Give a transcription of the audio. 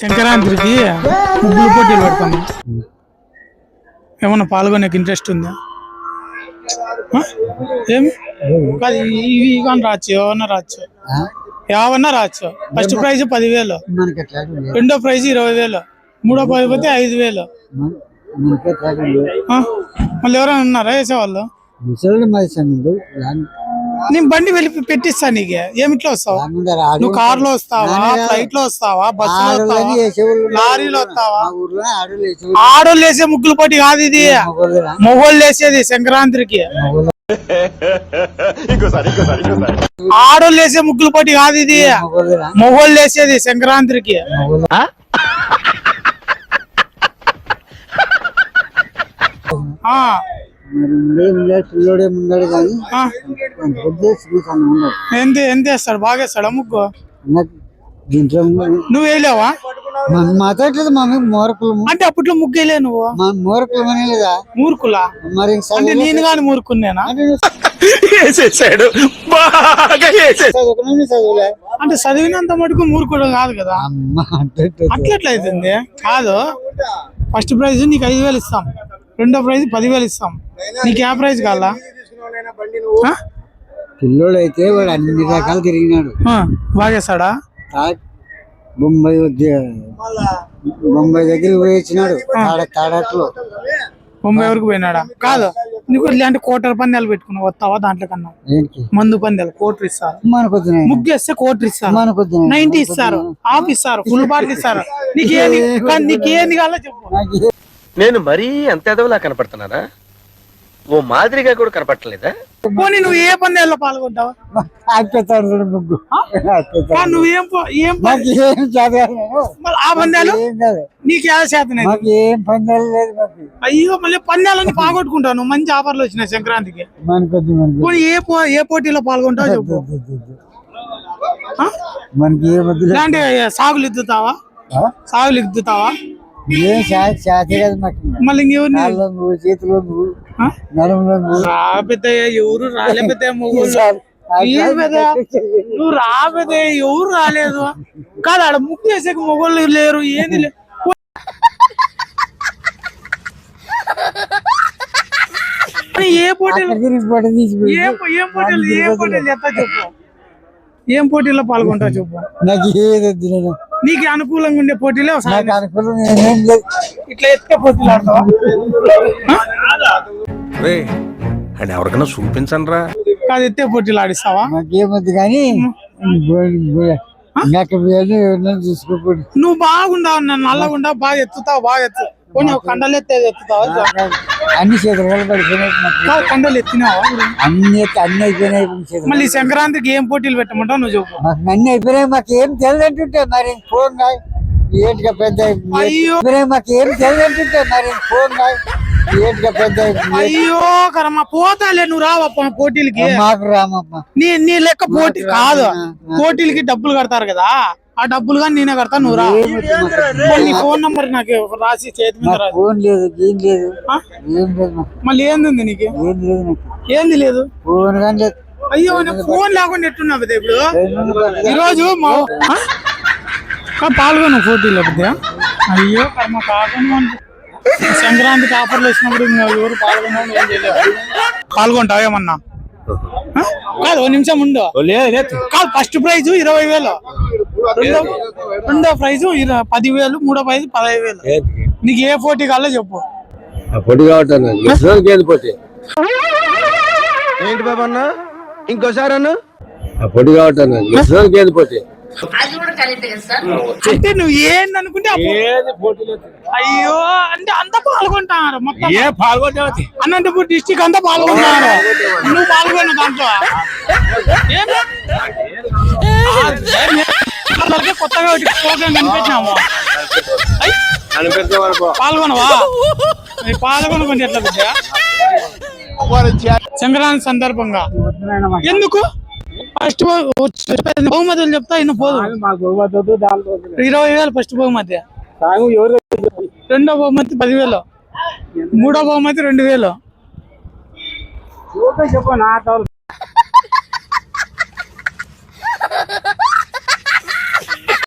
సంక్రాంతికి ముగ్గులు పోటీలు పెడతాము. ఏమన్నా పాల్గొనే ఇంట్రెస్ట్ ఉందా? ఏమి ఇవి కానీ రాచ్చు, ఏమన్నా రాచ్చు, ఏమన్నా రాచ్చు. ఫస్ట్ ప్రైజ్ 10,000, రెండో ప్రైజ్ 20,000, మూడో ప్రైజ్ పోతే 5,000. మళ్ళీ ఎవరైనా ఉన్నారా వేసేవాళ్ళు? నేను బండి వెళ్ళి పెట్టిస్తా నీకు. ఏమిట్లో వస్తావా నువ్వు? కార్ లో వస్తావా, ఫ్లైట్ లో వస్తావా, బస్సులో వస్తావా, లారీలో వస్తావా? ఆడోళ్ళు వేసే ముగ్గుల పోటీ కాదు ఇది, మొగోళ్ళు వేసేది సంక్రాంతికి. ఆడోళ్ళు వేసే ముగ్గుల పోటీ కాదు ఇది, మొగోళ్ళు వేసేది సంక్రాంతికి. ఎంత వేస్తాడు? బాగా వేస్తాడా ముగ్గు? నువ్వు వేయలేవా? మాట్లాడలేదు మమ్మీ మూర్ఖులు అంటే అప్పట్లో ముగ్గు వేయలే నువ్వు? మూర్ఖులు లేదా? మూర్ఖులా? మరి అంటే నేను కానీ మూర్ఖునేనా? అంటే చదివినంత మటుకు మూర్ఖుడు కాదు కదా. అట్లెట్లయితుంది? కాదు, ఫస్ట్ ప్రైజ్ నీకు 5,000 ఇస్తాం, రెండో ప్రైజ్ 10,000 ఇస్తాం. నీకు ఏ ప్రైజ్ కావాలా? పిల్లోడు అయితే వాడు అన్ని రకాలు తిరిగినాడు. బాగేస్తాడా? బొంబాయి దగ్గరికి పోయి వచ్చినాడు. తాడట్లో బొంబాయి వరకు పోయినాడా? కాదు, నీకు ఇలాంటి కోటర్ పందాలు పెట్టుకున్నావు, వస్తావా? దాంట్లో కన్నా మందు పందాలు కోటర్ ఇస్తారు, ముగ్గు వేస్తే కోటర్ ఇస్తారు, 90 ఇస్తారు, హాఫ్ ఇస్తారు, ఫుల్ బాటిల్ ఇస్తారు. నీకేంది కావాలో చెప్పు. నేను మరీ అంత ఎదవలా కనపడుతున్నారా? ఓ మాదిరిగా కూడా కనపడలేదా? పోనీ నువ్వు ఏ పందాల్లో పాల్గొంటావా? ముగ్గు నువ్వేం ఆ పందాలు నీకు ఏ శాతం? అయ్యో, మళ్ళీ పందాలన్నీ పాగొట్టుకుంటావు నువ్వు. మంచి ఆఫర్లు వచ్చినాయి సంక్రాంతికి. పోనీ ఏ పోటీలో పాల్గొంటావు చెప్పు. ఇలాంటి సాగులు ఇద్దుతావా? సాగులు ఇద్దుతావా? మళ్ళీ చేతిలో రాబెద్ద ఎవరు రాలేపెద్ద నువ్వు రాబెద్ద ఎవరు రాలేదు కాదు. ఆడ ముగ్గు వేసే మొగోళ్ళు లేరు, ఏంది లేదు. ఏ పోటీలు ఎత్తా చెప్పు. ఏం పోటీలో పాల్గొంటావు చెప్పు. నీకు అనుకూలంగా ఉండే పోటీలే ఇట్లా ఎత్తే పోటీలు ఆడతావా? ఎవరికైనా చూపించండి రా. కాదు, ఎత్తే పోటీలు ఆడిస్తావా? నాకేమొద్దు కానీ చూసుకోకూడదు. నువ్వు బాగుండావు, నన్ను నల్లగుండావు, బాగా ఎత్తుతావు, బాగా ఎత్తు. కండలు ఎత్తేది ఎత్తుతావా? అన్ని చేతులు పడిపోయినాయి. కండలు ఎత్తినావా? అన్ని అయిపోయినాయి. మళ్ళీ సంక్రాంతికి ఏం పోటీలు పెట్టమంటావు నువ్వు చెప్పు. మాకు అన్ని అయిపోయినాయి. మాకు ఏం తెలియదంటుంటే మరి ఫోన్ ఏంటిగా పెద్ద. అయ్యో, మాకు ఏం తెలియదంటుంటే మరి ఫోన్ ఏంటిగా పెద్ద. అయ్యో కరమ్మ, పోతాలే, నువ్వు రావప్ప పోటీలకి. మాకు రామప్ప. నీ లెక్క పోటీ కాదు, పోటీలకి డబ్బులు కడతారు కదా, ఆ డబ్బులు కానీ నేనే కడతా, నువ్వు రా. నీ ఫోన్ నంబర్ నాకు రాసి చేతి మీద రాసి. ఫోన్ లేదు, ఏం లేదు. మళ్ళీ ఏంది నీకు? ఏంది లేదు? ఫోన్ కానీ లేదు. అయ్యో, ఫోన్ లేకుండా ఎట్టున్నావు కదా ఇప్పుడు. ఈరోజు పాల్గొన్నా పోటీలో. అయ్యో కర్మ, కాకుండా సంక్రాంతికి ఆఫర్లు వచ్చినప్పుడు ఎవరు పాల్గొన్నావు? ఏం చేయలేదు. పాల్గొంటావు ఏమన్నా? కాదు, 1 నిమిషం ఉండు. కాదు, ఫస్ట్ ప్రైజ్ 20,000, రెండో ప్రైజ్ 10,000, మూడో ప్రైజ్ 15,000. నీకు ఏ పోటీ కావాలో చెప్పు. పోటీ కావట్లేదు. పోటీ ఏంటి బాబా అన్న? ఇంకోసారి అన్న. పోటీ కావట్లేదు. పోటీ అంటే నువ్వు ఏంది అనుకుంటే అయ్యో అంటే అంతా పాల్గొంటున్నారు మొత్తం. అనంతపూర్ డిస్టిక్ అంతా పాల్గొంటున్నారు. నువ్వు పాల్గొన్న దాంట్లో కొత్తగా ప్రోగ్రామ్ కనిపెట్టినాము. పాల్గొనవా? పాల్గొనకుండా ఎట్లా బిడ్డ? సంక్రాంతి సందర్భంగా ఎందుకు ఫస్ట్ బహుమతులు చెప్తా, ఇನ್ನು పోదు. 20,000 ఫస్ట్ బహుమతి, రెండో బహుమతి 10,000, మూడో బహుమతి 2,000.